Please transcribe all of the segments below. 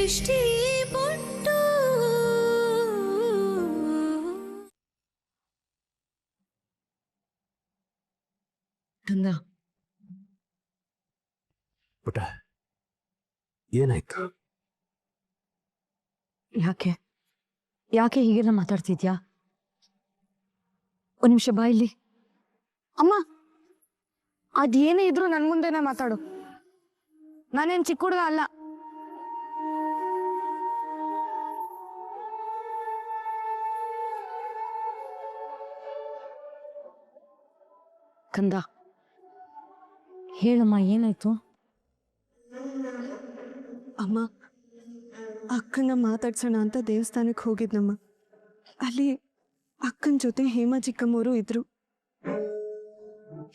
ದೃಷ್ಟಿ ಬೊಟ್ಟು ಕಂದ ಪುಟ ಏನಾಯ್ತು? ಯಾಕೆ ಯಾಕೆ ಹೀಗೆಲ್ಲ ಮಾತಾಡ್ತಿದ್ಯಾ? ಒಂದ್ ನಿಮಿಷ ಬಾ ಇಲ್ಲಿ. ಅಮ್ಮ, ಅದೇನೇ ಇದ್ರು ನನ್ ಮುಂದೆನೆ ಮಾತಾಡು. ನಾನೇನ್ ಚಿಕ್ಕ ಹುಡುಗ ಅಲ್ಲ. ಕಂದ ಹೇಳಮ್ಮ, ಏನಾಯ್ತು? ಅಮ್ಮ, ಅಕ್ಕನ ಮಾತಾಡ್ಸೋಣ ಅಂತ ದೇವಸ್ಥಾನಕ್ಕೆ ಹೋಗಿದ್ನಮ್ಮ. ಅಲ್ಲಿ ಅಕ್ಕನ ಜೊತೆ ಹೇಮಾ ಚಿಕ್ಕಮ್ಮವರು ಇದ್ರು.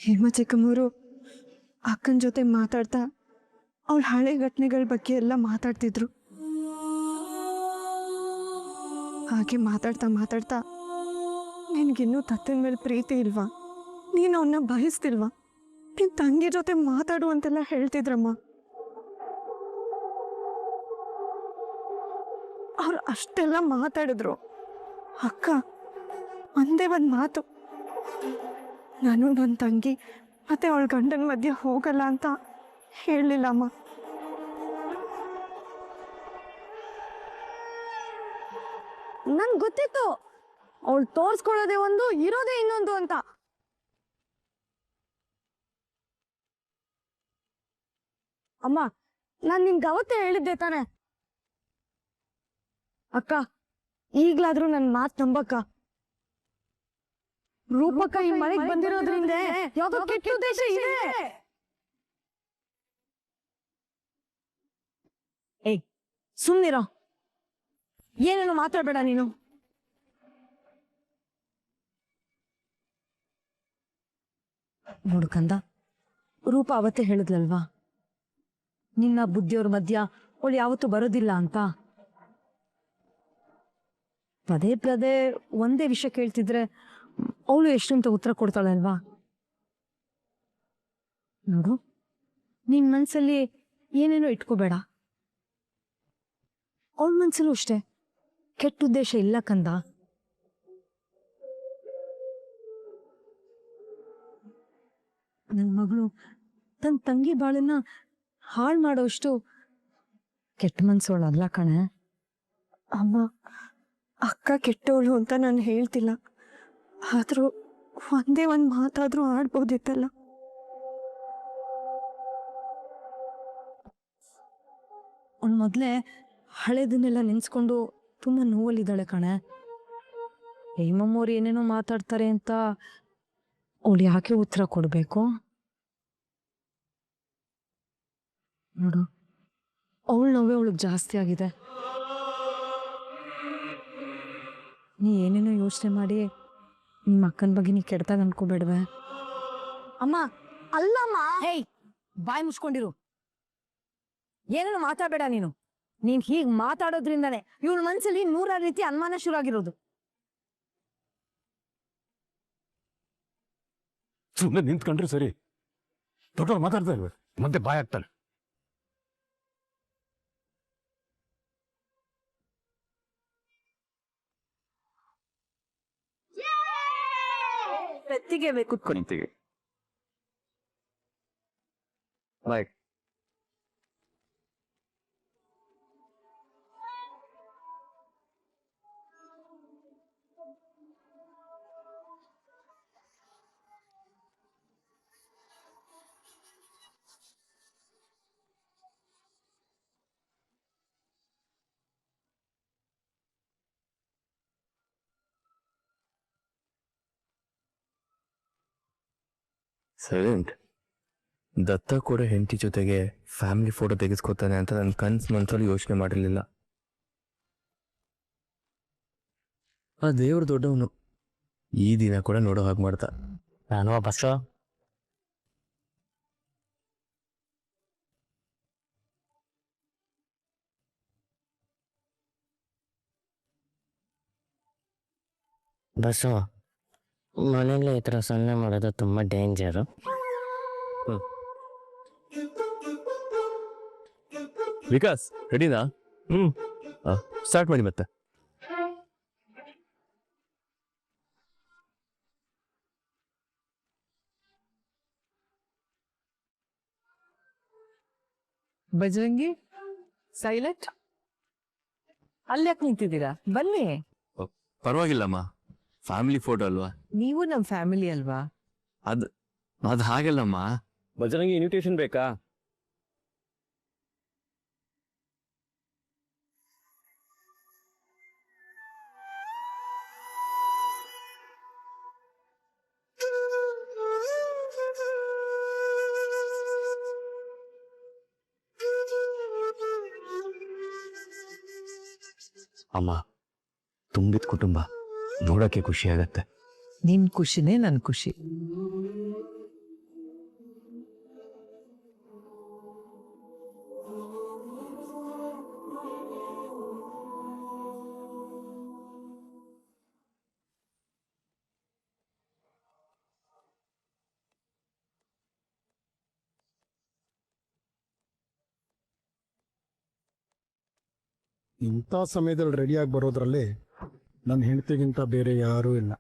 ಹೇಮಾ ಚಿಕ್ಕಮ್ಮವರು ಅಕ್ಕನ ಜೊತೆ ಮಾತಾಡ್ತಾ ಅವಳ ಹಳೆ ಘಟನೆಗಳ ಬಗ್ಗೆ ಎಲ್ಲ ಮಾತಾಡ್ತಿದ್ರು. ಹಾಗೆ ಮಾತಾಡ್ತಾ ಮಾತಾಡ್ತಾ ನಿನಗಿನ್ನೂ ತತ್ತನ ಮೇಲೆ ಪ್ರೀತಿ ಇಲ್ವಾ, ನೀನು ಅವನ್ನ ಬಯಸ್ತಿಲ್ವಾ, ನಿನ್ನ ತಂಗಿ ಜೊತೆ ಮಾತಾಡು ಅಂತೆಲ್ಲ ಹೇಳ್ತಿದ್ರಮ್ಮ. ಅವ್ರು ಅಷ್ಟೆಲ್ಲ ಮಾತಾಡಿದ್ರು. ಅಕ್ಕ ಒಂದೇ ಒಂದು ಮಾತು, ನಾನು ನನ್ನ ತಂಗಿ ಮತ್ತೆ ಅವಳ ಗಂಡನ ಮಧ್ಯೆ ಹೋಗಲ್ಲ ಅಂತ ಹೇಳಲಿಲ್ಲಮ್ಮ. ನನ್ ಗೊತ್ತಿತ್ತು ಅವಳು ತೋರ್ಸ್ಕೊಳ್ಳೋದೇ ಒಂದು, ಇರೋದೇ ಇನ್ನೊಂದು ಅಂತ. ಅಮ್ಮ, ನಾನ್ ನಿನ್ಗೆ ಅವತ್ತೇ ಹೇಳಿದ್ದೆ ತಾನೆ. ಅಕ್ಕ, ಈಗ್ಲಾದ್ರೂ ನನ್ ಮಾತ್ ನಂಬಕ್ಕ. ರೂಪಕ್ಕ ಈ ಮನೆಗ್ ಬಂದಿರೋದ್ರಿಂದ ಯಾವ್ದೋ ಕೆಟ್ಟ ಉದ್ದೇಶ ಇದೆ. ಏಯ್, ಸುಮ್ನಿರೋ, ಏನೇನು ಮಾತಾಡ್ಬೇಡ ನೀನು. ನೋಡು ಕಂದ, ರೂಪ ಅವತ್ತೇ ಹೇಳಿದ್ಲಲ್ವಾ, ನಿನ್ನ ಬುದ್ಧಿಯವ್ರ ಮಧ್ಯ ಅವಳು ಯಾವತ್ತೂ ಬರೋದಿಲ್ಲ ಅಂತ. ಪದೇ ಪದೇ ಒಂದೇ ವಿಷಯ ಕೇಳ್ತಿದ್ರೆ ಅವಳು ಎಷ್ಟಂತ ಉತ್ತರ ಕೊಡ್ತಾಳೆ ಅಲ್ವಾ? ನೋಡು, ನಿನ್ ಮನ್ಸಲ್ಲಿ ಏನೇನೋ ಇಟ್ಕೋಬೇಡ. ಅವಳ ಮನ್ಸಲ್ಲೂ ಅಷ್ಟೇ ಕೆಟ್ಟ ಉದ್ದೇಶ ಇಲ್ಲ ಕಂದ. ನನ್ನ ಮಗಳು ತನ್ನ ತಂಗಿ ಬಾಳನ್ನ ಹಾಳು ಮಾಡೋಷ್ಟು ಕೆಟ್ಟ ಮನ್ಸೋಳಲ್ಲ ಕಣೆ. ಅಮ್ಮ, ಅಕ್ಕ ಕೆಟ್ಟವಳು ಅಂತ ನಾನು ಹೇಳ್ತಿಲ್ಲ, ಆದರೂ ಒಂದೇ ಒಂದು ಮಾತಾದರೂ ಆಡ್ಬೋದಿತ್ತಲ್ಲ. ಅವಳು ಮೊದಲೇ ಹಳೇದನ್ನೆಲ್ಲ ನೆನ್ಸ್ಕೊಂಡು ತುಂಬ ನೋವಲ್ಲಿದ್ದಾಳೆ ಕಣೆ. ಹೇಮಮ್ಮವ್ರು ಏನೇನೋ ಮಾತಾಡ್ತಾರೆ ಅಂತ ಅವಳು ಯಾಕೆ ಉತ್ತರ ಕೊಡಬೇಕು? ನೋಡು, ಅವಳ ನೋವೇ ಅವಳಿಗೆ ಜಾಸ್ತಿ ಆಗಿದೆ. ನೀ ಏನೇನೋ ಯೋಚನೆ ಮಾಡಿ ನಿಮ್ಮ ಅಕ್ಕನ ಬಗ್ಗೆ ನೀ ಕೆಡ್ದಾಗ ಅನ್ಕೋಬೇಡ್ವೆ. ಅಮ್ಮ, ಅಲ್ಲಮ್ಮ. ಹೇಯ್, ಬಾಯಿ ಮುಚ್ಕೊಂಡಿರು, ಏನೇನೋ ಮಾತಾಡಬೇಡ ನೀನು. ನೀನ್ ಹೀಗ್ ಮಾತಾಡೋದ್ರಿಂದಾನೆ ಇವಳ ಮನ್ಸಲ್ಲಿ ನೂರಾರು ರೀತಿ ಅನುಮಾನ ಶುರು ಆಗಿರೋದು. ಸುಮ್ಮನೆ ನಿಂತ್ಕೊಂಡ್ರೆ ಸರಿ, ದೊಡ್ಡವ್ರು ಮಾತಾಡ್ತಾ ಇಲ್ವೇ ಮತ್ತೆ ಬಾಯ್ ಆಗ್ತಾನೆ. ಬೆತ್ತಿಗೆ ಬೇಕು ಕುಂತಿಗೆ ಬಾಯ್. ಸೈಲೆಂಟ್. ದತ್ತ ಕೂಡ ಹೆಂಡತಿ ಜೊತೆಗೆ ಫ್ಯಾಮಿಲಿ ಫೋಟೋ ತೆಗೆಸ್ಕೊತಾನೆ ಅಂತ ನನ್ನ ಮನ್ಸಲ್ಲಿ ಯೋಚನೆ ಮಾಡಿರ್ಲಿಲ್ಲ. ಆ ದೇವ್ರು ದೊಡ್ಡವನು, ಈ ದಿನ ಕೂಡ ನೋಡೋ ಹಾಗೆ ಮಾಡ್ತಾ. ನಾನು ಬಸ್ಸ ಬಸ್ಸು, ಮನೇಲಿ ಈ ಥರ ಸೊನ್ನೆ ಮಾಡೋದು ತುಂಬ ಡೇಂಜರು. ವಿಕಾಸ್ ರೆಡಿನಾ? ಸ್ಟಾರ್ಟ್ ಮಾಡಿ ಮತ್ತೆ. ಬಜರಂಗಿ ಸೈಲೆಂಟ್ ಅಲ್ಯಾಕೆ ನಿಂತಿದ್ದೀರಾ? ಬನ್ನಿ. ಪರವಾಗಿಲ್ಲಮ್ಮ, ಫ್ಯಾಮಿಲಿ ಫೋಟೋ ಅಲ್ವಾ? ನೀವು ನಮ್ಮ ಫ್ಯಾಮಿಲಿ ಅಲ್ವಾ? ಅದು ಹಾಗೆಲ್ಲಮ್ಮ. ಬಜರಂಗಿ ಇನ್ವಿಟೇಷನ್ ಬೇಕಾ? ಅಮ್ಮ, ತುಂಬಿದ ಕುಟುಂಬ ನೋಡಕ್ಕೆ ಖುಷಿ ಆಗತ್ತೆ. ನಿನ್ ಖುಷಿನೇ ನನ್ ಖುಷಿ. ಇಂಥ ಸಮಯದಲ್ಲಿ ರೆಡಿಯಾಗಿ ಬರೋದ್ರಲ್ಲಿ ನನ್ನ ಹೆಂಡತಿಗಿಂತ ಬೇರೆ ಯಾರೂ ಇಲ್ಲ.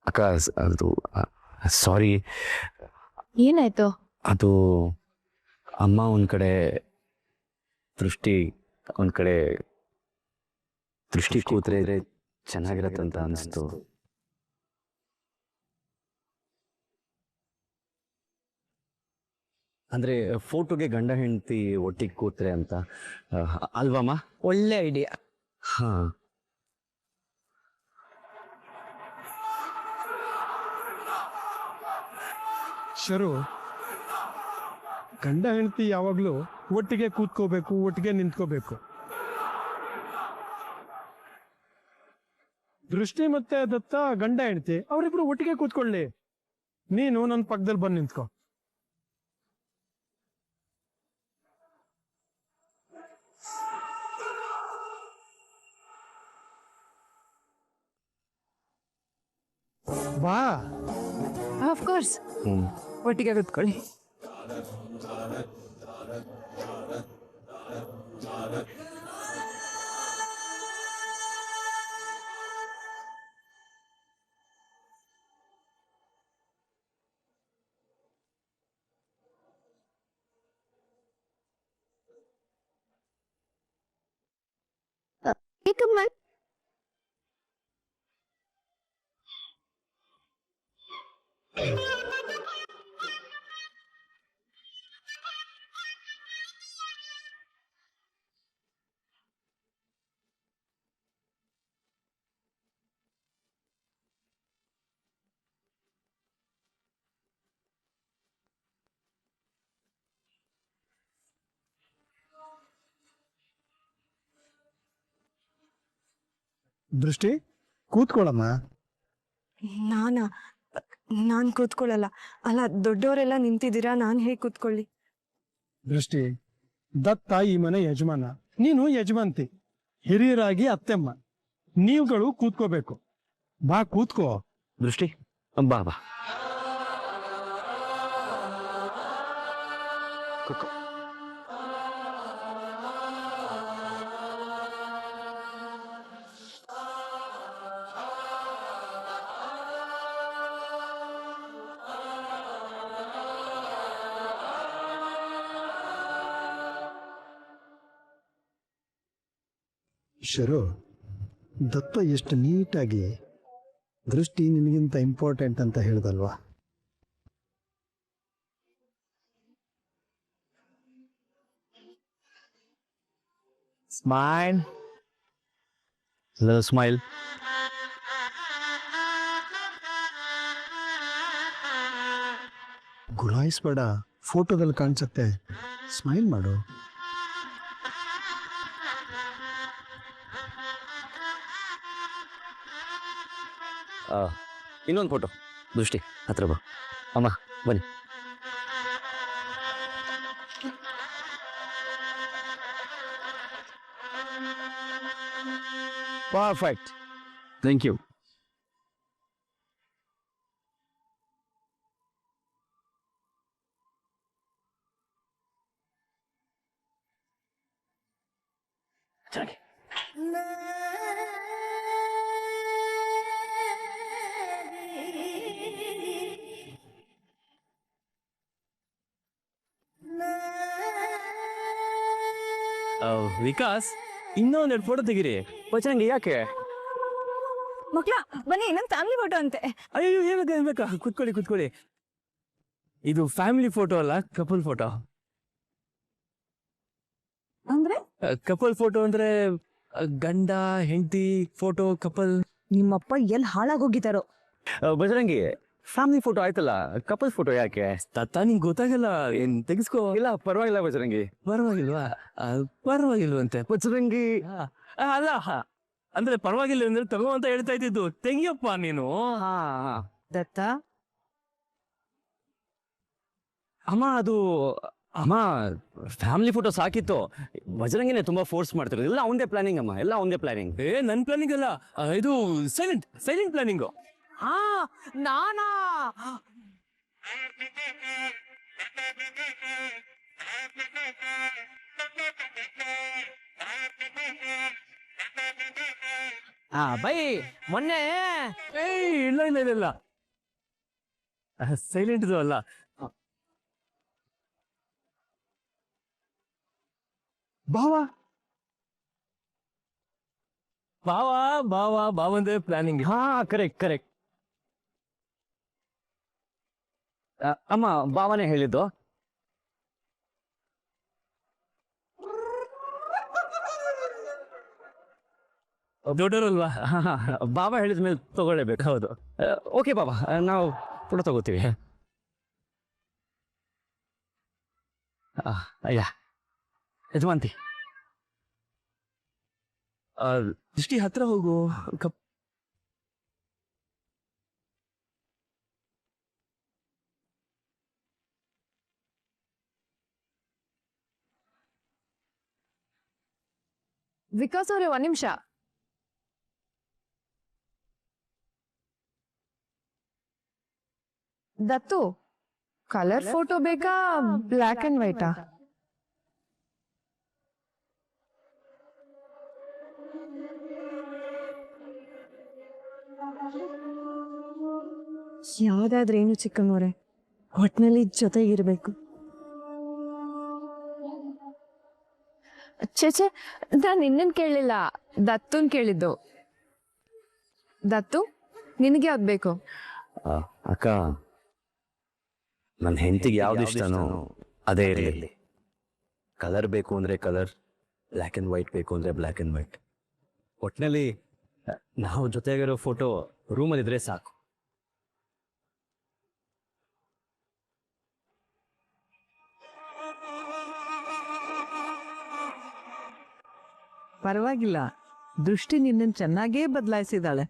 ಅಕ್ಕ, ಅದು ಸಾರಿ. ಏನಾಯ್ತು? ಅದು ಅಮ್ಮ ಒಂದ್ ಕಡೆ ದೃಷ್ಟಿ, ಒಂದ್ ಕಡೆ ದೃಷ್ಟಿ ಕೂತ್ರೆ ಚೆನ್ನಾಗಿರತ್ತಂತ ಅನಿಸ್ತು. ಅಂದ್ರೆ ಫೋಟೋಗೆ ಗಂಡ ಹೆಂಡತಿ ಒಟ್ಟಿಗೆ ಕೂತ್ರೆ ಅಂತ ಅಲ್ವಮ್ಮ? ಒಳ್ಳೆ ಐಡಿಯಾ. ಹಾ, ಶರು, ಗಂಡ ಹೆಂಡತಿ ಯಾವಾಗಲೂ ಒಟ್ಟಿಗೆ ಕೂತ್ಕೋಬೇಕು, ಒಟ್ಟಿಗೆ ನಿಂತ್ಕೋಬೇಕು. ದೃಷ್ಟಿ ಮತ್ತೆ ದತ್ತ ಗಂಡ ಹೆಂಡತಿ ಅವರಿಬ್ರು ಒಟ್ಟಿಗೆ ಕೂತ್ಕೊಳ್ಳಿ. ನೀನು ನನ್ನ ಪಕ್ಕದಲ್ಲಿ ಬಂದು ನಿಂತ್ಕೋ. ಬಾ. ಆಫ್ ಕೋರ್ಸ್, ಒಟ್ಟಿಗೆ ಕೂತ್ಕೊಳ್ಳಿ. ದೃಷ್ಟಿ, ಕೂತ್ಕೊಳ್ಳಮ್ಮ. ನಾನು ಕೂತ್ಕೊಳ್ಳಲ್ಲ. ಅಲ್ಲ, ದೊಡ್ಡವರೆಲ್ಲ ನಿಂತಿದ್ದೀರಾ, ನಾನು ಹೇಗೆ ಕೂತ್ಕೊಳ್ಳಿ? ದೃಷ್ಟಿ, ದತ್ತ ಈ ಮನೆ ಯಜಮಾನ, ನೀನು ಯಜಮಾನ್ತಿ, ಹಿರಿಯರಾಗಿ ಅತ್ತೆಮ್ಮ. ನೀವುಗಳು ಕೂತ್ಕೋಬೇಕು. ಬಾ, ಕೂತ್ಕೋ. ದೃಷ್ಟಿ ಬಾ ಬಾ. ಕೂತ್ಕೋ. ಶರು, ದತ್ತ ಎಷ್ಟು ನೀಟಾಗಿ ದೃಷ್ಟಿ ನಿನಗಿಂತ ಇಂಪಾರ್ಟೆಂಟ್ ಅಂತ ಹೇಳ್ದಲ್ವಾ? Smile, smile. ಗುಲಾಯಿಸ್ಬೇಡ, ಫೋಟೋದಲ್ಲಿ ಕಾಣಿಸುತ್ತೆ. ಸ್ಮೈಲ್ ಮಾಡು. ಇನ್ನೊಂದು ಫೋಟೋ. ದೃಷ್ಟಿ ಹತ್ರ ಬಾ. ಅಮ್ಮ ಬನ್ನಿ. Perfect, thank you. ವಿಕಾಸ್, ಇನ್ನೊಂದೆರಡು ಫೋಟೋ ತೆಗೀರಿ. ಬಚರಂಗಿ ಯಾಕೆ? ಮಕ್ಳ ಬನ್ನಿ, ನಮ್ ಫ್ಯಾಮಿಲಿ ಫೋಟೋ ಅಂತೆ. ಅಯ್ಯೋ ಏನ್ಬೇಕಾ, ಕುತ್ಕೊಳ್ಳಿ. ಇದು ಫ್ಯಾಮಿಲಿ ಫೋಟೋ ಅಲ್ಲ, ಕಪಲ್ ಫೋಟೋ. ಅಂದ್ರೆ ಕಪಲ್ ಫೋಟೋ ಅಂದ್ರೆ ಗಂಡ ಹೆಂಡತಿ ಫೋಟೋ, ಕಪಲ್. ನಿಮ್ಮಪ್ಪ ಎಲ್ಲಿ ಹಾಳಾಗೋಗಿದ್ದಾರೋ. ಬಜರಂಗಿ, ಫ್ಯಾಮಿಲಿ ಫೋಟೋ ಆಯ್ತಲ್ಲ, ಕಪಲ್ ಫೋಟೋ ಯಾಕೆ? ತತ್ತ ನಿಂಗೆ ಗೊತ್ತಾಗಲ್ಲ, ಏನ್ ತೆಗಿಸ್ಕೋ. ಇಲ್ಲ ಪರವಾಗಿಲ್ಲ ಬಜರಂಗಿ. ಪರವಾಗಿಲ್ವಾ? ಪರವಾಗಿಲ್ವಂತೆ ಬಜರಂಗಿ. ಅಲ್ಲ ಅಂದ್ರೆ ಪರವಾಗಿಲ್ಲ ಅಂದ್ರೆ ತಗೋ ಅಂತ ಹೇಳ್ತಾ ಇದ್ದಿದ್ದು. ತೆಗಿಯಪ್ಪ ನೀನು. ದತ್ತ, ಅಮ್ಮ ಅದು ಅಮ್ಮ ಫ್ಯಾಮಿಲಿ ಫೋಟೋ ಸಾಕಿತ್ತು. ಬಜರಂಗಿನೇ ತುಂಬಾ ಫೋರ್ಸ್ ಮಾಡ್ತಿರೋದು. ಎಲ್ಲ ಅವಂದೇ ಪ್ಲಾನಿಂಗ್ ಅಮ್ಮ, ಎಲ್ಲ ಅವಂದೇ ಪ್ಲಾನಿಂಗ್. ನನ್ ಪ್ಲಾನಿಂಗ್ ಅಲ್ಲ, ಇದು ಸೈಲೆಂಟ್ ಪ್ಲಾನಿಂಗು. ನಾನಾ? ಬೈ ಮೊನ್ನೆ ಇಲ್ಲ ಸೈಲೆಂಟ್ ಇದು ಅಲ್ಲ. ಬಾವಂದೇ ಪ್ಲಾನಿಂಗ್. ಕರೆಕ್ಟ್. ಅಮ್ಮ ಬಾವನೇ ಹೇಳಿದ್ದು. ದೊಡ್ಡರಲ್ವಾ, ಬಾಬಾ ಹೇಳಿದ ಮೇಲೆ ತಗೊಳ್ಳೇಬೇಕು. ಹೌದು, ಓಕೆ ಬಾಬಾ, ನಾವು ಫೋಟೋ ತಗೋತೀವಿ. ಅಯ್ಯ ಯಜಮಾಂತಿ, ದೃಷ್ಟಿ ಹತ್ರ ಹೋಗು. ವಿಕಾಸ್ ಅವ್ರೆ, ಒಂದ್ ನಿಮಿಷ. ದತ್ತು, ಕಲರ್ ಫೋಟೋ ಬೇಕಾ ಬ್ಲ್ಯಾಕ್ ಅಂಡ್ ವೈಟಾ? ಯಾವ್ದಾದ್ರೇನು ಚಿಕ್ಕಮ್ಮವ್ರೆ, ಒಟ್ನಲ್ಲಿ ಜೊತೆಗಿರ್ಬೇಕು. ಛೇ, ನಾನ್ ನಿನ್ನನ್ ಕೇಳಲಿಲ್ಲ, ದತ್ತುನ್ ಕೇಳಿದ್ದು. ದತ್ತು, ನಿನಗೆ ಯಾವ್ದು ಬೇಕು? ಅಕ್ಕ, ನನ್ನ ಹೆಂಡತಿಗೆ ಯಾವ್ದು ಇಷ್ಟನೋ ಅದೇ ಇರಲಿ. ಕಲರ್ ಬೇಕು ಅಂದ್ರೆ ಕಲರ್, ಬ್ಲ್ಯಾಕ್ ಅಂಡ್ ವೈಟ್ ಬೇಕು ಅಂದ್ರೆ ಬ್ಲ್ಯಾಕ್ ಅಂಡ್ ವೈಟ್. ಒಟ್ಟಿನಲ್ಲಿ ನಾವು ಜೊತೆಗಿರೋ ಫೋಟೋ ರೂಮಲ್ಲಿದ್ರೆ ಸಾಕು. ಪರವಾಗಿಲ್ಲ, ದೃಷ್ಟಿ ನಿನ್ನನ್ ಚೆನ್ನಾಗೇ ಬದಲಾಯಿಸಿದಾಳೆ.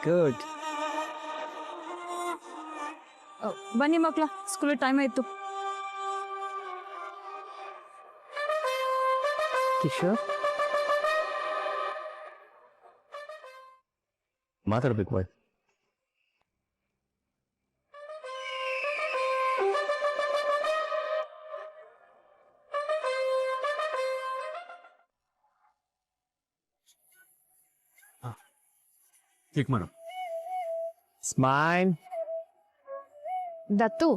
ಗುಡ್. ಬನ್ನಿ ಮಕ್ಳ, ಸ್ಕೂಲ್ ಟೈಮ್ ಆಯ್ತು. ಕಿಶೋರ್, ಮಾತಾಡ್ಬೇಕು ಬಾಯ್. ಚೆಕ್ ಮಾಡು. ಸ್ಮೈಲ್. ದತ್ತು,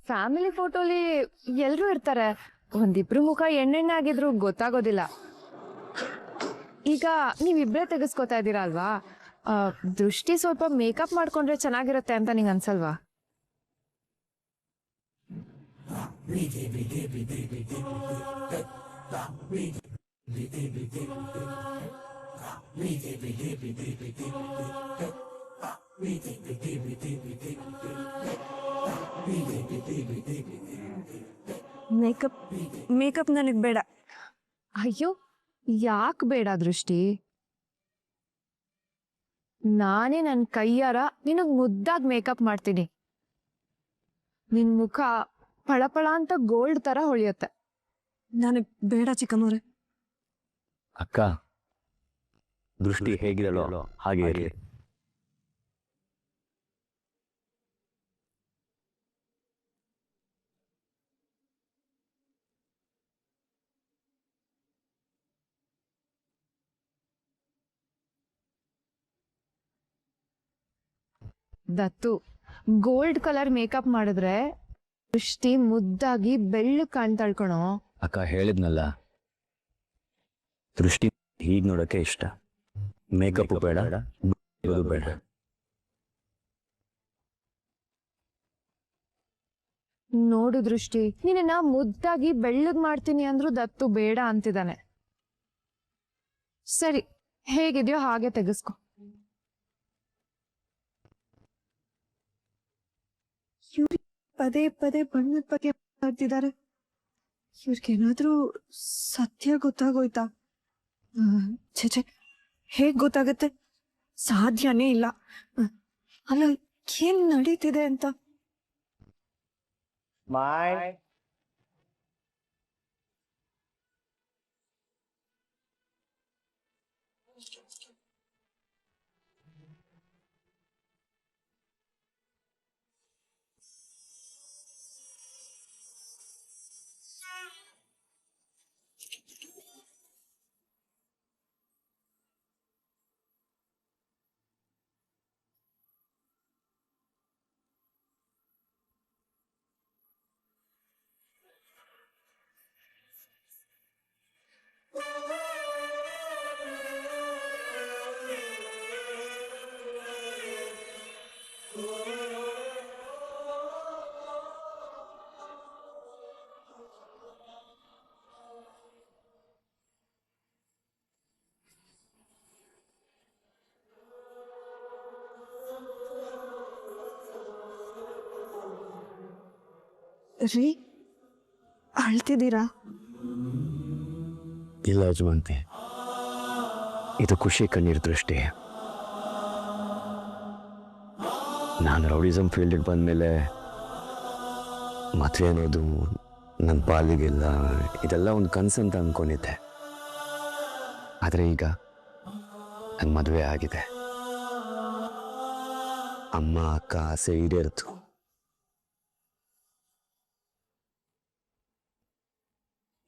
ಫ್ಯಾಮಿಲಿ ಫೋಟೋಲಿ ಎಲ್ರೂ ಇರ್ತಾರೆ, ಒಂದಿಬ್ರು ಮುಖ ಎಣ್ಣೆಣ್ಣಾಗಿದ್ರು ಗೊತ್ತಾಗೋದಿಲ್ಲ. ಈಗ ನೀವಿಬ್ರೇ ತೆಗೆಸ್ಕೊತಾ ಇದ್ದೀರಾ ಅಲ್ವಾ? ದೃಷ್ಟಿ ಸ್ವಲ್ಪ ಮೇಕಪ್ ಮಾಡ್ಕೊಂಡ್ರೆ ಚೆನ್ನಾಗಿರುತ್ತೆ ಅಂತ ನಿಂಗೆ ಅನ್ಸಲ್ವಾ? ಮೇಕಪ್ ನನಗ್ ಬೇಡ. ಅಯ್ಯೋ, ಯಾಕೆ ಬೇಡ ದೃಷ್ಟಿ? ನಾನೇ ನನ್ನ ಕೈಯಾರ ನಿನಗ್ ಮುದ್ದಾಗಿ ಮೇಕಪ್ ಮಾಡ್ತೀನಿ. ನಿನ್ ಮುಖ ಪಳಪಳ ಅಂತ ಗೋಲ್ಡ್ ತರ ಹೊಳಿಯುತ್ತೆ. ನನಗೆ ಬೇಡ ಚಿಕ್ಕಮ್ಮವ್ರೆ. ಅಕ್ಕ, ದೃಷ್ಟಿ ಹೇಗಿರಲೋ ಹಾಗೆ ಇರಲಿ. ದತ್ತು, ಗೋಲ್ಡ್ ಕಲರ್ ಮೇಕಪ್ ಮಾಡಿದ್ರೆ ದೃಷ್ಟಿ ಮುದ್ದಾಗಿ ಬೆಳ್ಳು ಕಾಣ್ತಾಳ್ಕಣೋ. ಅಕ್ಕ ಹೇಳಿದ್ನಲ್ಲ, ದೃಷ್ಟಿ ಹೀಗ್ ನೋಡಕ್ಕೆ ಇಷ್ಟ. ಮೇಕಪ್ ಬೇಡ, ಇದು ಬೇಡ. ನೋಡು ದೃಷ್ಟಿ, ನಿನ್ನ ಮುದ್ದಾಗಿ ಬೆಳ್ಳಗ್ ಮಾಡ್ತೀನಿ ಅಂದ್ರೂ ದತ್ತು ಬೇಡ ಅಂತಿದ್ದಾನೆ. ಸರಿ, ಹೇಗಿದೆಯೋ ಹಾಗೆ ತೆಗೆಸ್ಕೊ. ಪದೇ ಪದೇ ಬಣ್ಣದ ಬಗ್ಗೆ ಮಾತಾಡ್ತಿದ್ದಾರೆ. ಇವ್ರಿಗೇನಾದ್ರೂ ಸತ್ಯ ಗೊತ್ತಾಗೋಯ್ತಾ? ಛೇ, ಹೇಗ್ ಗೊತ್ತಾಗತ್ತೆ? ಸಾಧ್ಯನೇ ಇಲ್ಲ. ಅಲ್ಲ, ಏನ್ ನಡೀತಿದೆ ಅಂತ. ರೀ, ಅಳ್ತಿದ್ದೀರಾ? ಇಲ್ಲ ಯಜಮಾನ್ತಿ, ಇದು ಖುಷಿ ಕಣ್ಣೀರ್ ದೃಷ್ಟಿ. ನಾನು ರೌಡಿಸಮ್ ಫೀಲ್ಡಿಗೆ ಬಂದಮೇಲೆ ಮದುವೆ ಅನ್ನೋದು ನನ್ನ ಪಾಲಿಗಿಲ್ಲ, ಇದೆಲ್ಲ ಒಂದು ಕನಸಂತ ಅಂದ್ಕೊಂಡಿದ್ದೆ. ಆದರೆ ಈಗ ನನ್ನ ಮದುವೆ ಆಗಿದೆ. ಅಮ್ಮ ಅಕ್ಕ ಆಸೆ ಈಡೇರ್ತು.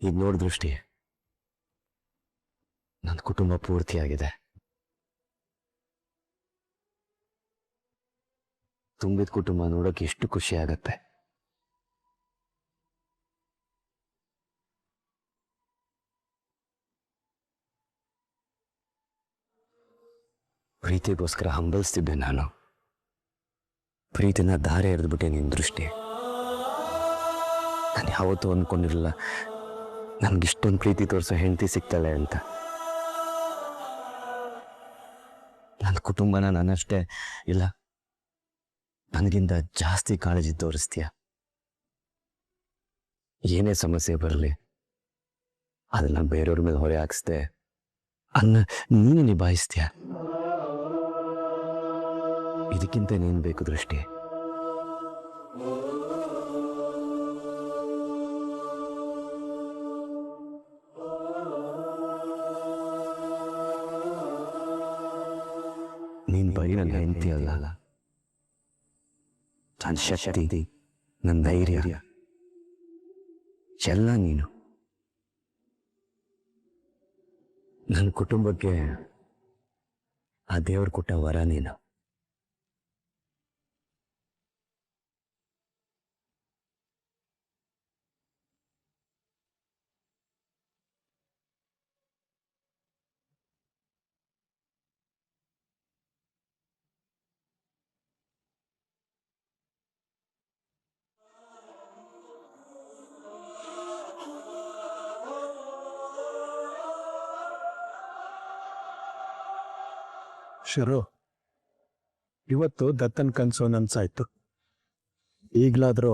ಈಗ ನೋಡ್ ದೃಷ್ಟಿ, ನನ್ನ ಕುಟುಂಬ ಪೂರ್ತಿಯಾಗಿದೆ. ತುಂಬಿದ ಕುಟುಂಬ ನೋಡೋಕೆ ಎಷ್ಟು ಖುಷಿ ಆಗತ್ತೆ. ಪ್ರೀತಿಗೋಸ್ಕರ ಹಂಬಲಿಸ್ತಿದ್ದೆ ನಾನು. ಪ್ರೀತಿನ ದಾರೆ ಎರೆದ್ಬಿಟ್ಟೆ ನಿನ್ನ ದೃಷ್ಟಿ. ನಾನು ಯಾವತ್ತೂ ಅಂದ್ಕೊಂಡಿರಲಿಲ್ಲ ನನಗಿಷ್ಟೊಂದು ಪ್ರೀತಿ ತೋರಿಸೋ ಹೆಂಡತಿ ಸಿಗ್ತಾಳೆ ಅಂತ. ನನ್ನ ಕುಟುಂಬನ ನಾನಷ್ಟೇ ಇಲ್ಲ, ನನಗಿಂತ ಜಾಸ್ತಿ ಕಾಳಜಿ ತೋರಿಸ್ತೀಯ. ಏನೇ ಸಮಸ್ಯೆ ಬರಲಿ ಅದನ್ನ ಬೇರೆಯವ್ರ ಮೇಲೆ ಹೊರೆ ಹಾಕಿಸ್ದೆ ಅದನ್ನ ನೀನು ನಿಭಾಯಿಸ್ತೀಯ. ಇದಕ್ಕಿಂತ ನೀನು ಬೇಕು ದೃಷ್ಟಿ. ನೀನ್ ಬರೀ ನನ್ನ ಹೆಂಡತಿ ಅಲ್ಲ, ನನ್ನ ಶಕ್ತಿ, ನನ್ನ ಧೈರ್ಯ ಎಲ್ಲ ನೀನು. ನನ್ನ ಕುಟುಂಬಕ್ಕೆ ಆ ದೇವ್ರು ಕೊಟ್ಟ ವರ ನೀನು. ಶರು, ಇವತ್ತು ದತ್ತನ್ ಕನ್ಸು ನನ್ಸಾಯ್ತು. ಈಗ್ಲಾದ್ರೂ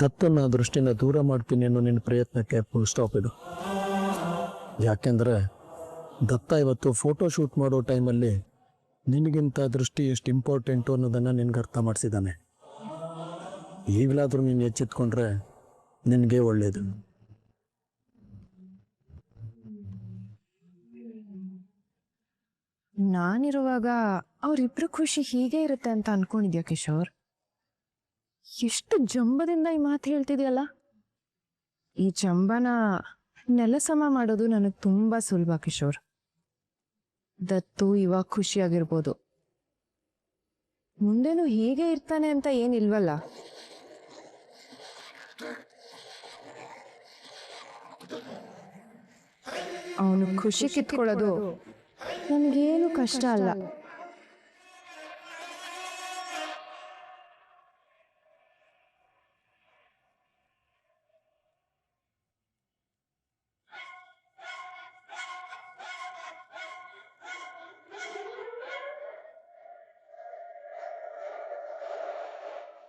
ದತ್ತನ ದೃಷ್ಟಿನ ದೂರ ಮಾಡ್ತೀನಿ ಅನ್ನೋ ನಿನ್ನ ಪ್ರಯತ್ನಕ್ಕೆ ಫುಲ್ ಸ್ಟಾಪ್ ಇದು. ಯಾಕೆಂದ್ರೆ ದತ್ತ ಇವತ್ತು ಫೋಟೋ ಶೂಟ್ ಮಾಡೋ ಟೈಮಲ್ಲಿ ನಿನಗಿಂತ ದೃಷ್ಟಿ ಎಷ್ಟು ಇಂಪಾರ್ಟೆಂಟು ಅನ್ನೋದನ್ನು ನಿನ್ಗೆ ಅರ್ಥ ಮಾಡಿಸಿದ್ದಾನೆ. ಈಗಲಾದರೂ ನೀನು ಎಚ್ಚೆತ್ಕೊಂಡ್ರೆ ನಿನಗೆ ಒಳ್ಳೆಯದು. ನಾನಿರುವಾಗ ಅವರಿಬ್ರು ಖುಷಿ ಹೀಗೆ ಇರುತ್ತೆ ಅಂತ ಅನ್ಕೊಂಡಿದ್ಯಾ ಕಿಶೋರ್? ಎಷ್ಟು ಜಂಬದಿಂದ ಈ ಮಾತು ಹೇಳ್ತಿದ್ಯಲ್ಲ. ಈ ಜಂಬನ ನೆಲಸಮ ಮಾಡೋದು ನನಗೆ ತುಂಬಾ ಸುಲಭ ಕಿಶೋರ್. ದತ್ತು ಇವಾಗ ಖುಷಿಯಾಗಿರ್ಬೋದು, ಮುಂದೆನೂ ಹೀಗೆ ಇರ್ತಾನೆ ಅಂತ ಏನಿಲ್ವಲ್ಲ. ಅವನು ಖುಷಿ ಕಿತ್ಕೊಳ್ಳೋದು ನನಗೇನು ಕಷ್ಟ ಅಲ್ಲ.